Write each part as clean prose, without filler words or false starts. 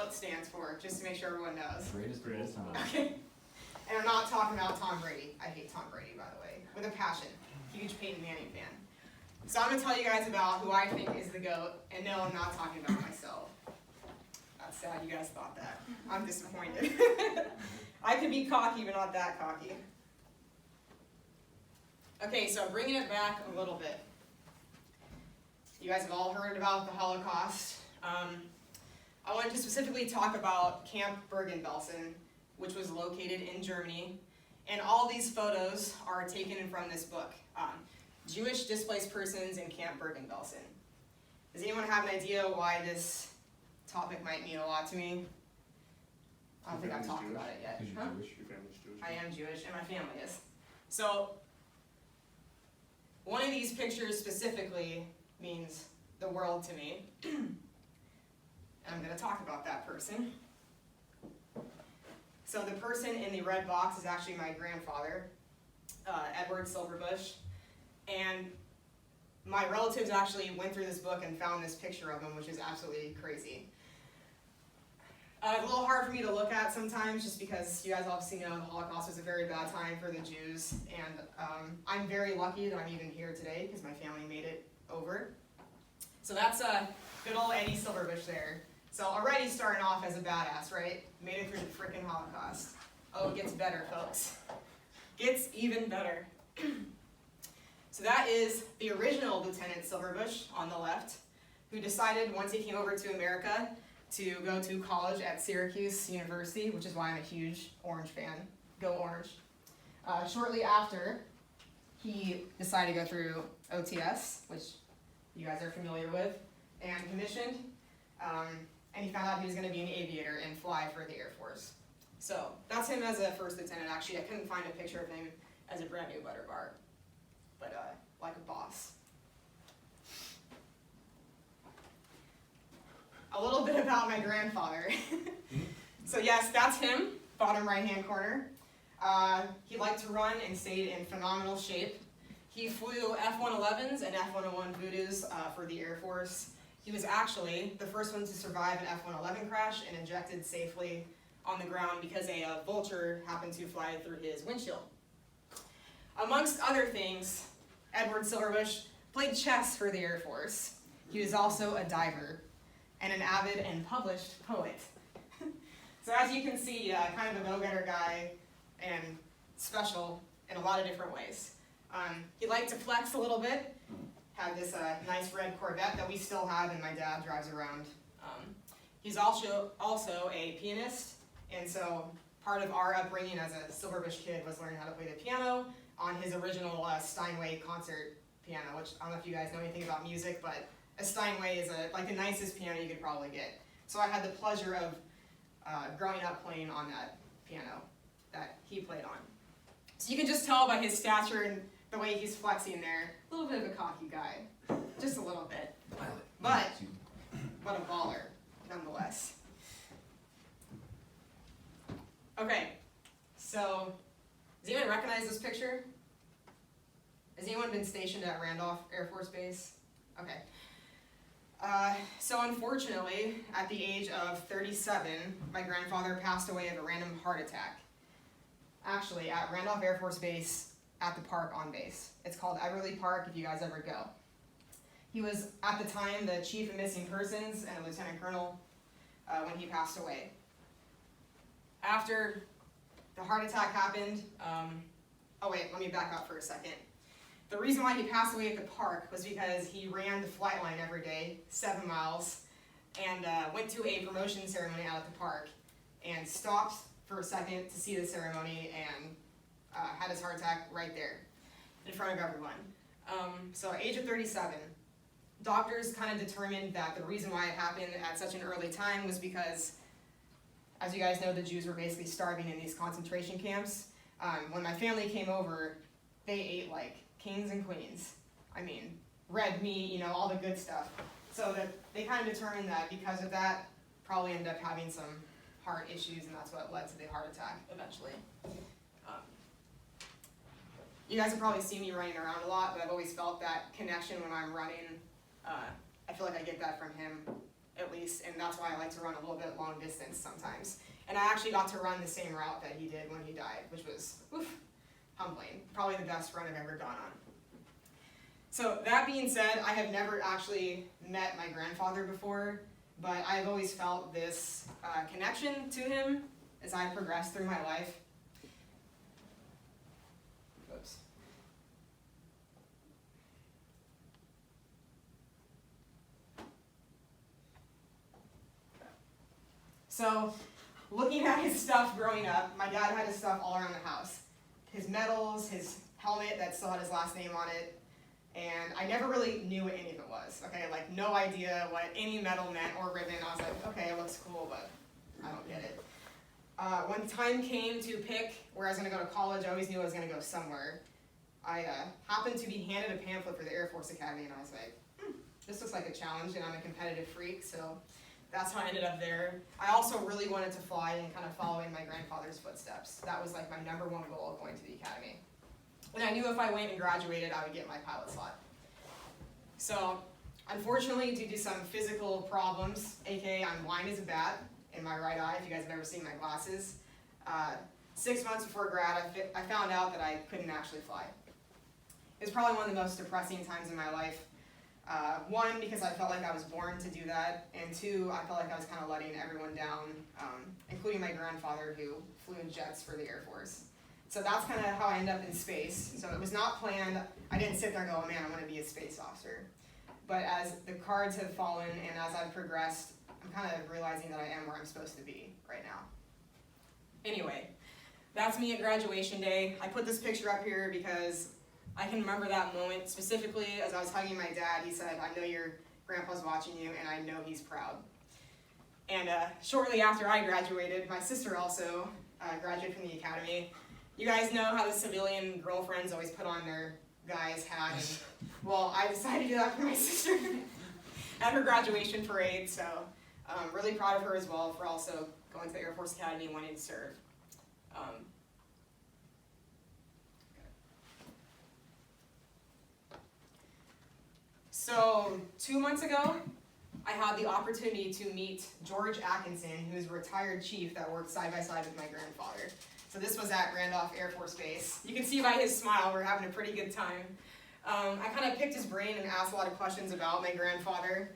GOAT stands for, just to make sure everyone knows. Greatest of all time. Okay. And I'm not talking about Tom Brady. I hate Tom Brady, by the way, with a passion. Huge Peyton Manning fan. So I'm going to tell you guys about who I think is the GOAT, and no, I'm not talking about myself. That's sad you guys thought that. I'm disappointed. I could be cocky, but not that cocky. Okay, so bringing it back a little bit. You guys have all heard about the Holocaust. I wanted to specifically talk about Camp Bergen-Belsen, which was located in Germany. And all these photos are taken from this book, Jewish Displaced Persons in Camp Bergen-Belsen. Does anyone have an idea why this topic might mean a lot to me? I don't think I've talked about it yet. You're Huh? Jewish? Your family's Jewish? I am Jewish, and my family is. So, one of these pictures specifically means the world to me. And I'm going to talk about that person. So the person in the red box is actually my grandfather, Edward Silverbush. And my relatives actually went through this book and found this picture of him, which is absolutely crazy. It's a little hard for me to look at sometimes, just because you guys obviously know the Holocaust was a very bad time for the Jews. And I'm very lucky that I'm even here today, because my family made it over. So that's good old Eddie Silverbush there. So already starting off as a badass, right? Made it through the freaking Holocaust. Oh, it gets better, folks. Gets even better. So that is the original Lieutenant Silverbush on the left, who decided once he came over to America to go to college at Syracuse University, which is why I'm a huge Orange fan. Go Orange. Shortly after, he decided to go through OTS, which you guys are familiar with, and commissioned. And he found out he was going to be an aviator and fly for the Air Force. So that's him as a first lieutenant. Actually, I couldn't find a picture of him as a brand new butter bar, but like a boss. A little bit about my grandfather. So yes, that's him, bottom right-hand corner. He liked to run and stayed in phenomenal shape. He flew F-111s and F-101 Voodoos for the Air Force. He was actually the first one to survive an F-111 crash and ejected safely on the ground because a vulture happened to fly through his windshield. Amongst other things, Edward Silverbush played chess for the Air Force. He was also a diver and an avid and published poet. So as you can see, kind of a go-getter guy and special in a lot of different ways. He liked to flex a little bit. Had this nice red Corvette that we still have and my dad drives around. He's also a pianist, and so part of our upbringing as a Silverbush kid was learning how to play the piano on his original Steinway concert piano, which I don't know if you guys know anything about music, but a Steinway is like the nicest piano you could probably get. So I had the pleasure of growing up playing on that piano that he played on. So you can just tell by his stature and the way he's flexing there, a little bit of a cocky guy, just a little bit, but a baller, nonetheless. Okay, so does anyone recognize this picture? Has anyone been stationed at Randolph Air Force Base? Okay. So unfortunately, at the age of 37, my grandfather passed away of a random heart attack. Actually, at Randolph Air Force Base, at the park on base. It's called Everly Park if you guys ever go. He was, at the time, the chief of missing persons and a lieutenant colonel when he passed away. After the heart attack happened, oh wait, let me back up for a second. The reason why he passed away at the park was because he ran the flight line every day, 7 miles, and went to a promotion ceremony out at the park and stopped for a second to see the ceremony and had his heart attack right there in front of everyone. So at age of 37, doctors kind of determined that the reason why it happened at such an early time was because, as you guys know, the Jews were basically starving in these concentration camps. When my family came over, they ate like kings and queens. I mean, red meat, you know, all the good stuff. So that they kind of determined that because of that, probably ended up having some heart issues, and that's what led to the heart attack eventually. You guys have probably seen me running around a lot, but I've always felt that connection when I'm running. I feel like I get that from him at least, and that's why I like to run a little bit long distance sometimes. And I actually got to run the same route that he did when he died, which was, humbling. Probably the best run I've ever gone on. So that being said, I have never actually met my grandfather before, but I've always felt this connection to him as I progressed through my life. Oops. So, looking at his stuff growing up, my dad had his stuff all around the house. His medals, his helmet that still had his last name on it, and I never really knew what any of it was, okay? Like, no idea what any medal meant or ribbon. I was like, okay, it looks cool, but I don't get it. When time came to pick where I was gonna go to college, I always knew I was gonna go somewhere. I happened to be handed a pamphlet for the Air Force Academy, and I was like, this looks like a challenge, and I'm a competitive freak, so that's how I ended up there. I also really wanted to fly and kind of follow in my grandfather's footsteps. That was like my #1 goal of going to the academy. And I knew if I went and graduated, I would get my pilot slot. So, unfortunately, due to some physical problems, aka I'm blind as a bat in my right eye, if you guys have ever seen my glasses, 6 months before grad, I found out that I couldn't actually fly. It was probably one of the most depressing times in my life. One, because I felt like I was born to do that, and two, I felt like I was kind of letting everyone down, including my grandfather who flew in jets for the Air Force. So that's kind of how I ended up in space. So it was not planned. I didn't sit there and go, oh man, I want to be a space officer. But as the cards have fallen and as I've progressed, I'm kind of realizing that I am where I'm supposed to be right now. Anyway, that's me at graduation day. I put this picture up here because I can remember that moment specifically as I was hugging my dad. He said, I know your grandpa's watching you and I know he's proud. And shortly after I graduated, my sister also graduated from the academy. You guys know how the civilian girlfriends always put on their guy's hat. And, well, I decided to do that for my sister at her graduation parade. So I'm really proud of her as well for also going to the Air Force Academy and wanting to serve. So 2 months ago, I had the opportunity to meet George Atkinson, who's a retired chief that worked side by side with my grandfather. So this was at Randolph Air Force Base. You can see by his smile, we're having a pretty good time. I kind of picked his brain and asked a lot of questions about my grandfather.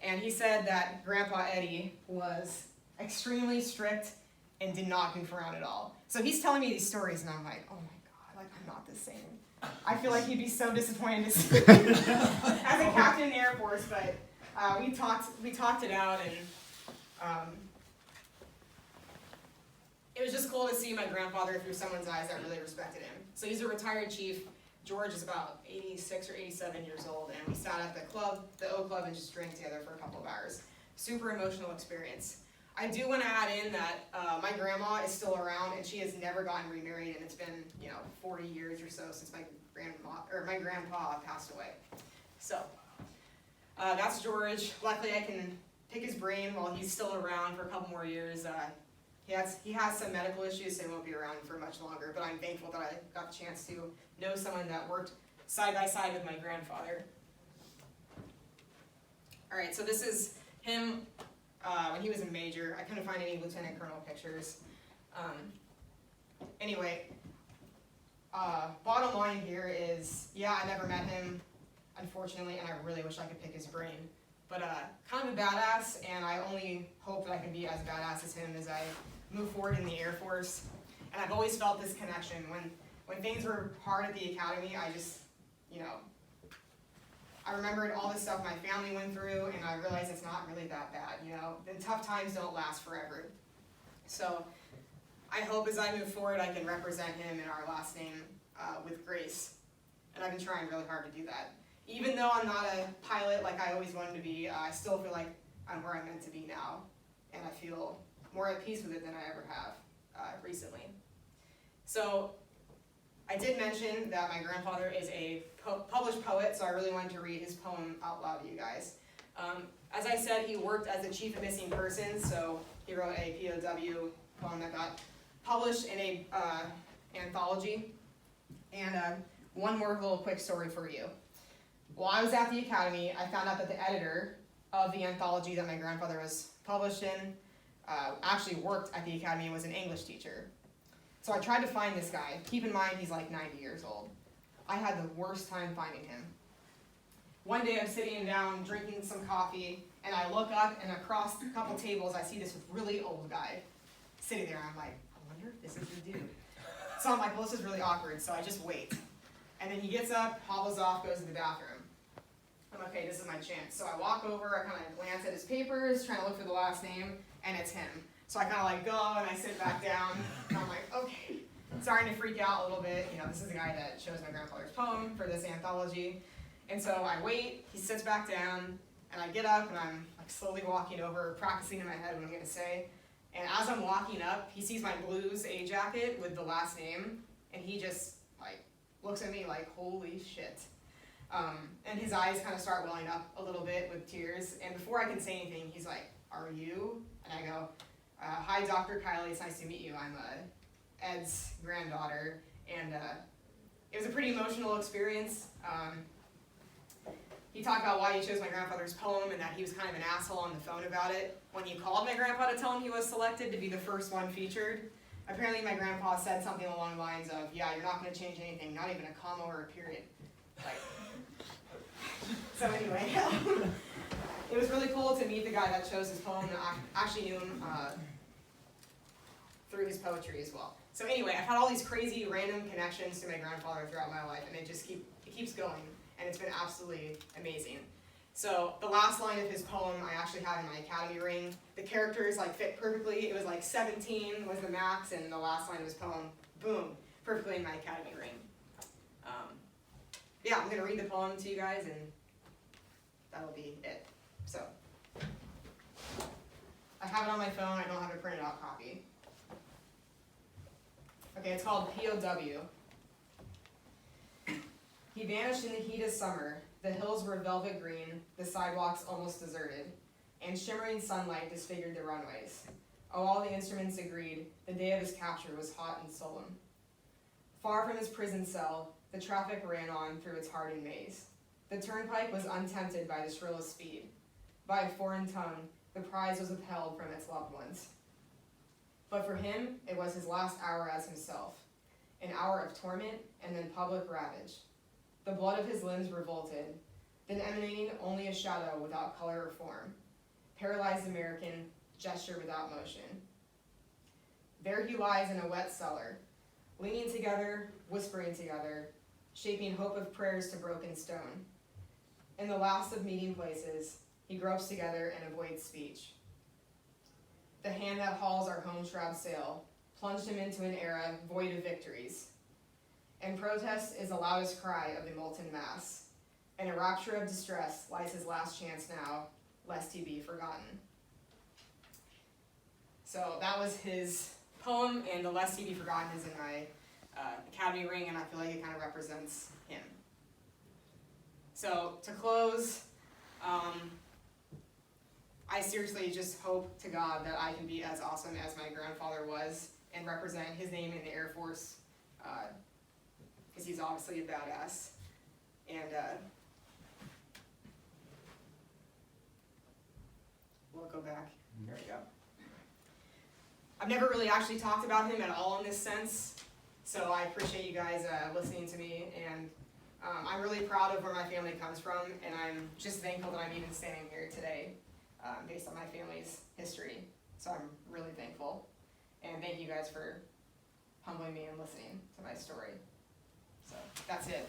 And he said that Grandpa Eddie was extremely strict and did not goof around at all. So he's telling me these stories and I'm like, oh my God, like I'm not the same. I feel like he'd be so disappointed to see me as a captain in the Air Force, but we talked it out, and it was just cool to see my grandfather through someone's eyes that really respected him. So he's a retired chief. George is about 86 or 87 years old, and we sat at the club, the O Club, and just drank together for a couple of hours. Super emotional experience. I do want to add in that my grandma is still around, and she has never gotten remarried, and it's been 40 years or so since my grandpa passed away. So that's George. Luckily, I can pick his brain while he's still around for a couple more years. He has some medical issues, so he won't be around for much longer. But I'm thankful that I got the chance to know someone that worked side by side with my grandfather. All right, so this is him. When he was a major. I couldn't find any lieutenant colonel pictures. Anyway, bottom line here is, yeah, I never met him, unfortunately, and I really wish I could pick his brain. But kind of a badass, and I only hope that I can be as badass as him as I move forward in the Air Force. And I've always felt this connection. When things were hard at the academy, I just, I remembered all the stuff my family went through, and I realized it's not really that bad, And tough times don't last forever. So I hope as I move forward, I can represent him in our last name with grace. And I've been trying really hard to do that. Even though I'm not a pilot like I always wanted to be, I still feel like I'm where I'm meant to be now. And I feel more at peace with it than I ever have recently. So I did mention that my grandfather is a published poet, so I really wanted to read his poem out loud to you guys. As I said, he worked as the chief of missing persons, so he wrote a POW poem that got published in a anthology. And one more little quick story for you. While I was at the academy, I found out that the editor of the anthology that my grandfather was published in, actually worked at the academy and was an English teacher. So I tried to find this guy. Keep in mind, he's like 90 years old. I had the worst time finding him. One day I'm sitting down drinking some coffee, and I look up, and across a couple tables I see this really old guy sitting there. I'm like, I wonder if this is the dude. So I'm like, well, this is really awkward, so I just wait. And then he gets up, hobbles off, goes to the bathroom. I'm okay, this is my chance. So I walk over, I kind of glance at his papers, trying to look for the last name, and it's him. So I kind of like go, and I sit back down, and I'm like, okay. Starting to freak out a little bit. You know, this is the guy that chose my grandfather's poem for this anthology. And so I wait, he sits back down, and I get up, and I'm like slowly walking over, practicing in my head what I'm gonna say. And as I'm walking up, he sees my blues A jacket with the last name, and he just like looks at me like, holy shit. And his eyes kind of start welling up a little bit with tears. And before I can say anything, he's like, are you? And I go, hi, Dr. Kylie, it's nice to meet you. I'm Ed's granddaughter. And it was a pretty emotional experience. He talked about why he chose my grandfather's poem and that he was kind of an asshole on the phone about it. When he called my grandpa to tell him he was selected to be the first one featured, apparently my grandpa said something along the lines of, yeah, you're not going to change anything, not even a comma or a period. Like, so anyway, it was really cool to meet the guy that chose his poem, and I actually knew him through his poetry as well. So anyway, I've had all these crazy random connections to my grandfather throughout my life, and it keeps going, and it's been absolutely amazing. So the last line of his poem I actually have in my academy ring. The characters like fit perfectly. It was like 17 was the max, and the last line of his poem, boom, perfectly in my academy ring. Yeah, I'm gonna read the poem to you guys, and that'll be it. So I have it on my phone. I don't have a printed out copy. Okay, it's called POW. He vanished in the heat of summer. The hills were velvet green, the sidewalks almost deserted, and shimmering sunlight disfigured the runways. Oh, all the instruments agreed, the day of his capture was hot and solemn. Far from his prison cell, the traffic ran on through its hardened maze. The turnpike was untempted by the shrillest speed. By a foreign tongue, the prize was withheld from its loved ones. But for him, it was his last hour as himself, an hour of torment and then public ravage. The blood of his limbs revolted, then emanating only a shadow without color or form, paralyzed American, gesture without motion. There he lies in a wet cellar, leaning together, whispering together, shaping hope of prayers to broken stone. In the last of meeting places, he gropes together and avoids speech. The hand that hauls our home shroud sail plunged him into an era void of victories. And protest is the loudest cry of the molten mass. In a rapture of distress lies his last chance now, lest he be forgotten. So that was his poem, and the lest he be forgotten is in my academy ring, and I feel like it kind of represents him. So to close, I seriously just hope to God that I can be as awesome as my grandfather was and represent his name in the Air Force, because he's obviously a badass. And we'll go back. There we go. I've never really actually talked about him at all in this sense, so I appreciate you guys listening to me, and I'm really proud of where my family comes from, and I'm just thankful that I'm even standing here today based on my family's history. So I'm really thankful, and thank you guys for humbling me and listening to my story. So that's it.